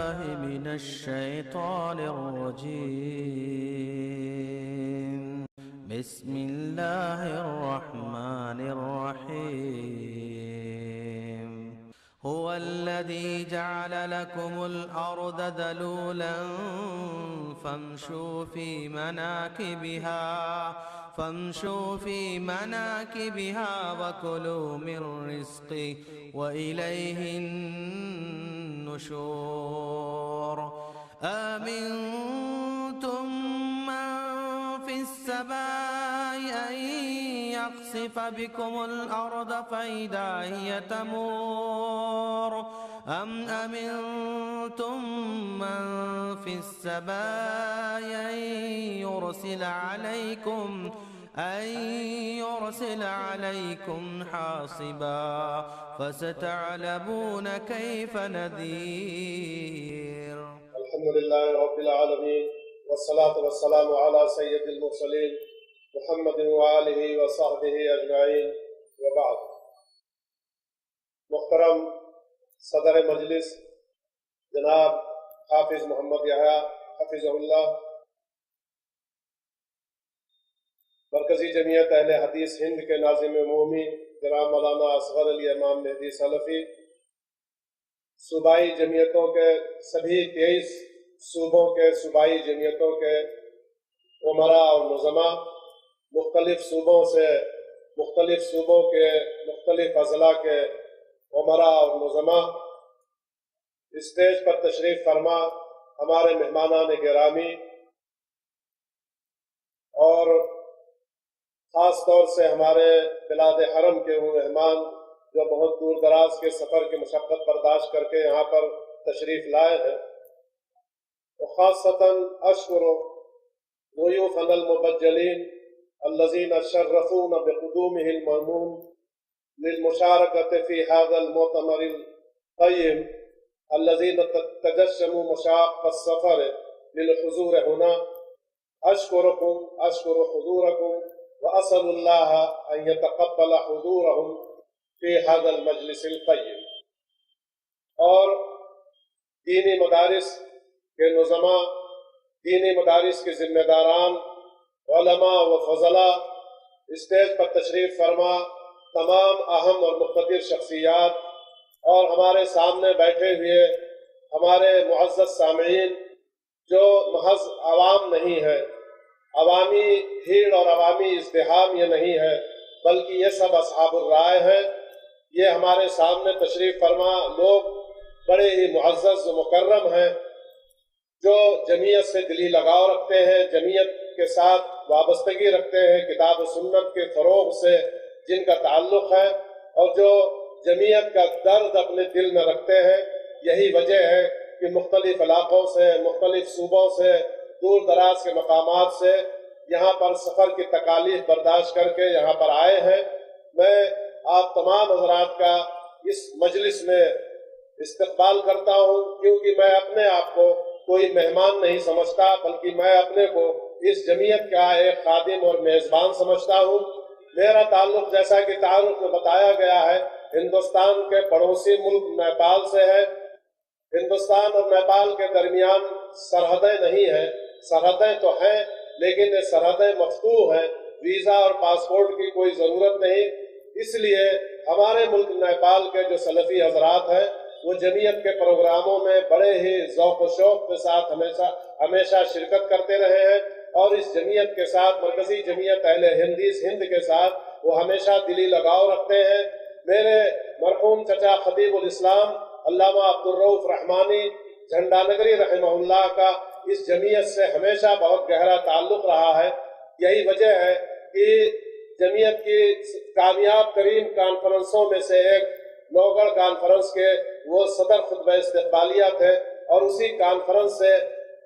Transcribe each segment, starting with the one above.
بالله من الشيطان الرجيم. بسم الله الرحمن الرحيم. هو الذي جعل لكم الأرض ذلولا فامشوا في مناكبها وكلوا من رزقه وإليه النشور. آمنتم من في السماء أن يخسف بكم الأرض فإذا هي تمور أم أمنتم من في السماء أن يرسل عليكم حاصبا فستعلمون كيف نذير. الحمد لله رب العالمين والصلاة والسلام على سيد المرسلين محمد وآلہ وصحبہ اجمعین وبعد. محترم صدر مجلس جناب حافظ محمد یحییٰ حفظہ اللہ، مرکزی جمعیت اہل حدیث ہند کے ناظم عمومی جناب مولانا اصغر علی امام مہدی سلفی، صوبائی جمعیتوں کے سبھی 23 صوبوں کے صوبائی جمعیتوں کے عمراء اور نظماء، مختلف صوبوں کے مختلف اضلاع کے عمراء اور نظماء، اسٹیج پر تشریف فرما ہمارے مہمانان گرامی، اور خاص طور سے ہمارے بلاد حرم کے وہ مہمان جو بہت دور دراز کے سفر کی مشقت برداشت کر کے یہاں پر تشریف لائے ہیں، وخاصتاً اشکر ضیوفنا المبجلین الذین شرفونا بقدومہ المامون للمشارکۃ فی هذا المؤتمر القیم الذین تجشموا مشاق السفر للحضور هنا. اشکر حضورکم واسأل اللہ ان یتقبل حضورهم فی هذا المجلس القیم. اور دینی مدارس کے نظماء، دینی مدارس کے ذمہ داران، علماء و فضلاء، اسٹیج پر تشریف فرما تمام اہم اور مقتدر شخصیات، اور ہمارے سامنے بیٹھے ہوئے ہمارے معزز سامعین جو محض عوام نہیں ہے، عوامی بھیڑ اور عوامی ازدحام یہ نہیں ہے، بلکہ یہ سب اصحاب الرائے ہیں. یہ ہمارے سامنے تشریف فرما لوگ بڑے ہی معزز و مکرم ہیں، جو جمعیت سے دلی لگاؤ رکھتے ہیں، جمعیت کے ساتھ وابستگی رکھتے ہیں، کتاب و سنت کے فروغ سے جن کا تعلق ہے، اور جو جمعیت کا درد اپنے دل میں رکھتے ہیں. یہی وجہ ہے کہ مختلف علاقوں سے، مختلف صوبوں سے، دور دراز کے مقامات سے یہاں پر سفر کی تکالیف برداشت کر کے یہاں پر آئے ہیں. میں آپ تمام حضرات کا اس مجلس میں استقبال کرتا ہوں، کیونکہ میں اپنے آپ کو کوئی مہمان نہیں سمجھتا، بلکہ میں اپنے کو اس جمعیت کا ایک خادم اور میزبان سمجھتا ہوں. میرا تعلق جیسا کہ تعارف میں بتایا گیا ہے ہندوستان کے پڑوسی ملک نیپال سے ہے. ہندوستان اور نیپال کے درمیان سرحدیں نہیں ہیں، سرحدیں تو ہیں لیکن یہ سرحدیں مفتوح ہیں، ویزا اور پاسپورٹ کی کوئی ضرورت نہیں. اس لیے ہمارے ملک نیپال کے جو سلفی حضرات ہیں وہ جمعیت کے پروگراموں میں بڑے ہی ذوق و شوق کے ساتھ ہمیشہ شرکت کرتے رہے ہیں، اور اس جمعیت کے ساتھ، مرکزی جمعیت اہل حدیث ہند کے ساتھ وہ ہمیشہ دلی لگاؤ رکھتے ہیں. میرے مرحوم چچا خطیب الاسلام علامہ عبدالرؤف رحمانی جھنڈا نگری رحمہ اللہ کا اس جمعیت سے ہمیشہ بہت گہرا تعلق رہا ہے. یہی وجہ ہے کہ جمعیت کی کامیاب ترین کانفرنسوں میں سے ایک نوگڑھ کانفرنس کے وہ صدر خطبہ استقبالیہ تھے، اور اسی کانفرنس سے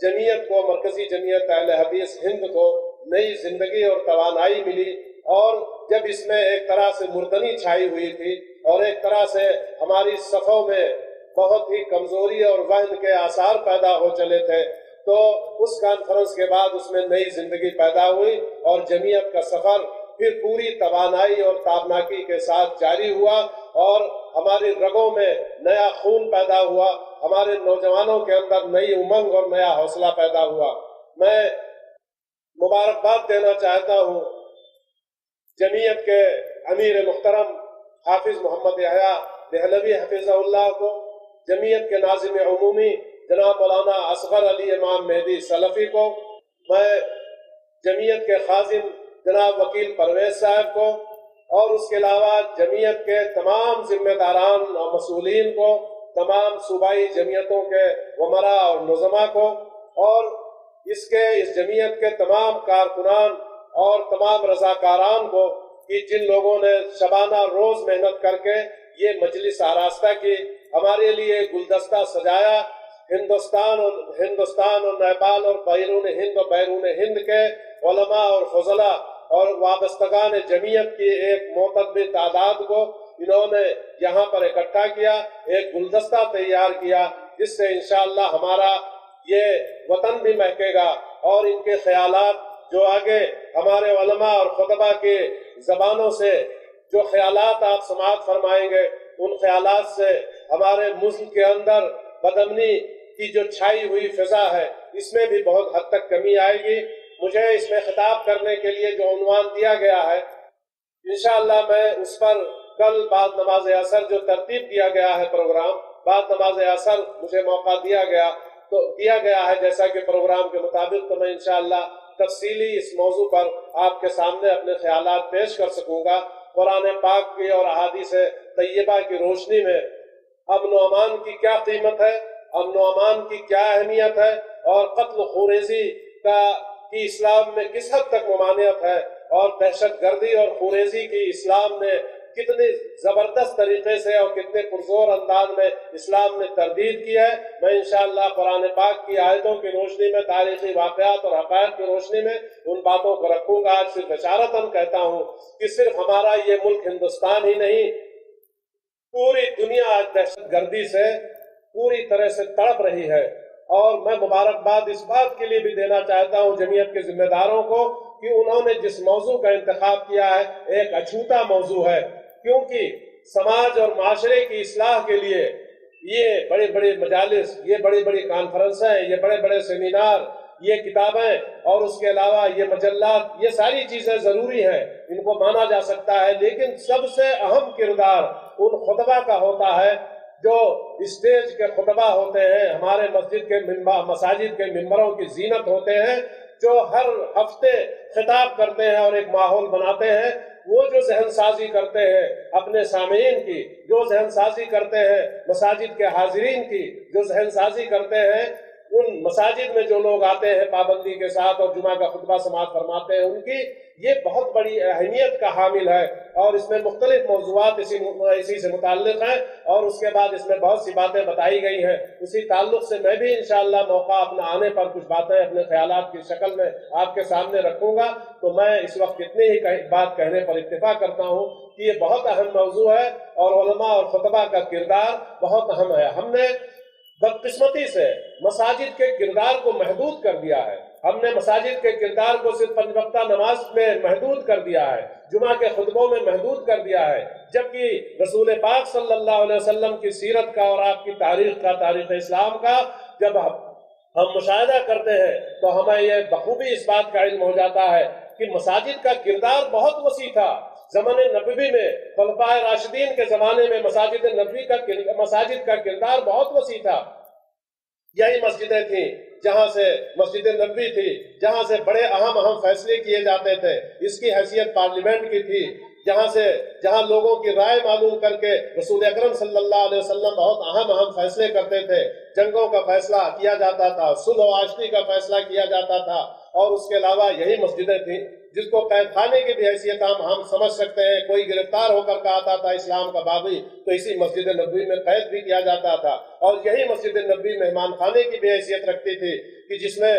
جمعیت کو، مرکزی جمعیت اہل حدیث ہند کو نئی زندگی اور توانائی ملی. اور جب اس میں ایک طرح سے مردنی چھائی ہوئی تھی اور ایک طرح سے ہماری صفوں میں بہت ہی کمزوری اور وہن کے آثار پیدا ہو چلے تھے، تو اس کانفرنس کے بعد اس میں نئی زندگی پیدا ہوئی اور جمعیت کا سفر پھر پوری توانائی اور تابناکی کے ساتھ جاری ہوا. اور ہماری رگوں میں نیا خون پیدا ہوا، ہمارے نوجوانوں کے اندر نئی امنگ اور نیا حوصلہ پیدا ہوا۔ میں مبارکباد دینا چاہتا ہوں جمعیت کے امیر محترم حافظ محمد یحییٰ دہلوی حفظہ اللہ کو، جمعیت کے ناظم عمومی جناب مولانا اصغر علی امام مہدی سلفی کو، میں جمعیت کے خازن جناب وکیل پرویز صاحب کو، اور اس کے علاوہ جمعیت کے تمام ذمہ داران اور مسئولین کو، تمام صوبائی جمعیتوں کے ومراء اور نظماء کو، اور اس جمعیت کے تمام کارکنان اور تمام رضاکاران کو کہ جن لوگوں نے شبانہ روز محنت کر کے یہ مجلس آراستہ کی، ہمارے لیے گلدستہ سجایا۔ ہندوستان اور نیپال اور بیرون ہند کے علماء اور فضلاء اور وابستگان جمعیت کی ایک معتبر تعداد کو انہوں نے یہاں پر اکٹھا کیا، ایک گلدستہ تیار کیا، جس سے انشاءاللہ ہمارا یہ وطن بھی مہکے گا، اور ان کے خیالات جو آگے ہمارے علماء اور خطبہ کی زبانوں سے جو خیالات آپ سماعت فرمائیں گے، ان خیالات سے ہمارے ملک کے اندر بدامنی کی جو چھائی ہوئی فضا ہے، اس میں بھی بہت حد تک کمی آئے گی۔ مجھے اس میں خطاب کرنے کے لیے جو عنوان دیا گیا ہے، انشاءاللہ میں اس پر کل بعد نماز عصر جو ترتیب دیا گیا ہے پروگرام، بعد نماز عصر مجھے موقع دیا گیا ہے جیسا کہ پروگرام کے مطابق، تو میں انشاءاللہ تفصیلی اس موضوع پر آپ کے سامنے اپنے خیالات پیش کر سکوں گا۔ قرآن پاک کی اور احادیث طیبہ کی روشنی میں امن و امان کی کیا قیمت ہے، امن و امان کی کیا اہمیت ہے، اور قتل خوریزی کی اسلام میں کس حد تک ممانعت ہے، اور دہشت گردی اور خوریزی کی اسلام نے کتنی زبردست طریقے سے اور کتنے پرزور انداز میں اسلام نے تردید کی ہے، میں انشاءاللہ قرآن پاک کی آیتوں کی روشنی میں، تاریخی واقعات اور حقائق کی روشنی میں ان باتوں کو رکھوں گا۔ آج صرف اشارتاً کہتا ہوں کہ صرف ہمارا یہ ملک ہندوستان ہی نہیں، پوری دنیا آج دہشت گردی سے پوری طرح سے تڑپ رہی ہے، اور میں مبارکباد اس بات کے لیے بھی دینا چاہتا ہوں جمعیت کے ذمہ داروں کو کہ انہوں نے جس موضوع کا انتخاب کیا ہے ایک اچھوتا موضوع ہے، کیونکہ سماج اور معاشرے کی اصلاح کے لیے یہ بڑے بڑے مجالس، یہ بڑی بڑی کانفرنسیں، یہ بڑے بڑے سیمینار، یہ کتابیں اور اس کے علاوہ یہ مجلات، یہ ساری چیزیں ضروری ہیں، ان کو مانا جا سکتا ہے، لیکن سب سے اہم کردار ان خطبہ کا ہوتا ہے جو اسٹیج کے خطبہ ہوتے ہیں، ہمارے مساجد کے ممبروں کی زینت ہوتے ہیں، جو ہر ہفتے خطاب کرتے ہیں اور ایک ماحول بناتے ہیں، وہ جو ذہن سازی کرتے ہیں اپنے سامعین کی، جو ذہن سازی کرتے ہیں مساجد کے حاضرین کی، جو ذہن سازی کرتے ہیں ان مساجد میں جو لوگ آتے ہیں پابندی کے ساتھ اور جمعہ کا خطبہ سماعت فرماتے ہیں، ان کی یہ بہت بڑی اہمیت کا حامل ہے، اور اس میں مختلف موضوعات اسی سے متعلق ہیں، اور اس کے بعد اس میں بہت سی باتیں بتائی گئی ہیں۔ اسی تعلق سے میں بھی انشاءاللہ موقع اپنا آنے پر کچھ باتیں اپنے خیالات کی شکل میں آپ کے سامنے رکھوں گا، تو میں اس وقت اتنی ہی بات کہنے پر اکتفا کرتا ہوں کہ یہ بہت اہم موضوع ہے، اور علماء اور خطبہ کا کردار بہت اہم ہے۔ ہم نے بدقسمتی سے مساجد کے کردار کو محدود کر دیا ہے، ہم نے مساجد کے کردار کو صرف 5 وقتہ نماز میں محدود کر دیا ہے، جمعہ کے خطبوں میں محدود کر دیا ہے، جبکہ رسول پاک صلی اللہ علیہ وسلم کی سیرت کا اور آپ کی تاریخ کا، تاریخ اسلام کا جب ہم مشاہدہ کرتے ہیں تو ہمیں یہ بخوبی اس بات کا علم ہو جاتا ہے کہ مساجد کا کردار بہت وسیع تھا۔ زمانے نبوی میں، خلفائے راشدین کے زمانے میں مساجد کا کردار بہت وسیع تھا۔ یہی مسجدیں تھیں جہاں سے مسجد نبوی تھی، جہاں سے بڑے اہم فیصلے کیے جاتے تھے، اس کی حیثیت پارلیمنٹ کی تھی، جہاں لوگوں کی رائے معلوم کر کے رسول اکرم صلی اللہ علیہ وسلم بہت اہم فیصلے کرتے تھے، جنگوں کا فیصلہ کیا جاتا تھا، صلح و عاشقی کا فیصلہ کیا جاتا تھا، اور اس کے علاوہ یہی مسجدیں تھیں جس کو قید خانے کی بھی حیثیت ہم سمجھ سکتے ہیں۔ کوئی گرفتار ہو کر آتا تھا اسلام کا باغی تو اسی مسجد نبوی میں قید بھی کیا جاتا تھا، اور یہی مسجد نبوی مہمان خانے کی بھی حیثیت رکھتی تھی کہ جس میں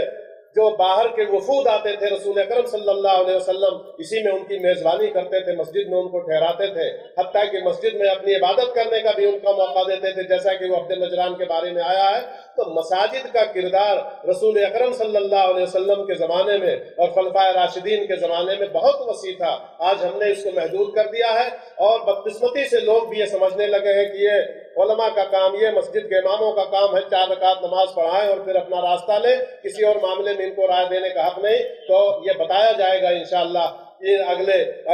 جو باہر کے وفود آتے تھے رسول اکرم صلی اللہ علیہ وسلم اسی میں ان کی میزبانی کرتے تھے، مسجد میں ان کو ٹھہراتے تھے، حتیٰ کہ مسجد میں اپنی عبادت کرنے کا بھی ان کا موقع دیتے تھے، جیسا کہ وہ عبد نجران کے بارے میں آیا ہے۔ تو مساجد کا کردار رسول اکرم صلی اللہ علیہ وسلم کے زمانے میں اور خلفائے راشدین کے زمانے میں بہت وسیع تھا۔ آج ہم نے اس کو محدود کر دیا ہے، اور بدقسمتی سے لوگ بھی یہ سمجھنے لگے ہیں کہ یہ علماء کا کام، یہ مسجد کے اماموں کا کام ہے، 4 رکعت نماز پڑھائیں اور پھر اپنا راستہ لیں، کسی اور معاملے میں ان کو رائے دینے کا حق نہیں۔ تو یہ بتایا جائے گا انشاءاللہ،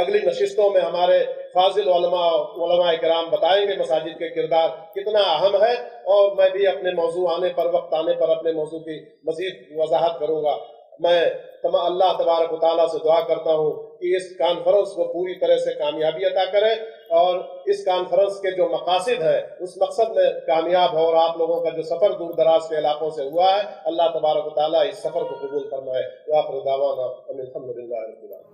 اگلی نشستوں میں ہمارے فاضل علماء کرام بتائیں گے مساجد کے کردار کتنا اہم ہے، اور میں بھی اپنے موضوع آنے پر، وقت آنے پر اپنے موضوع کی مزید وضاحت کروں گا۔ میں اللہ تبارک و تعالیٰ سے دعا کرتا ہوں کہ اس کانفرنس کو پوری طرح سے کامیابی عطا کرے، اور اس کانفرنس کے جو مقاصد ہیں اس مقصد میں کامیاب ہو، اور آپ لوگوں کا جو سفر دور دراز کے علاقوں سے ہوا ہے، اللہ تبارک و تعالیٰ اس سفر کو قبول فرمائے۔ وآخر دعوانا ان الحمد للہ رب العالمین۔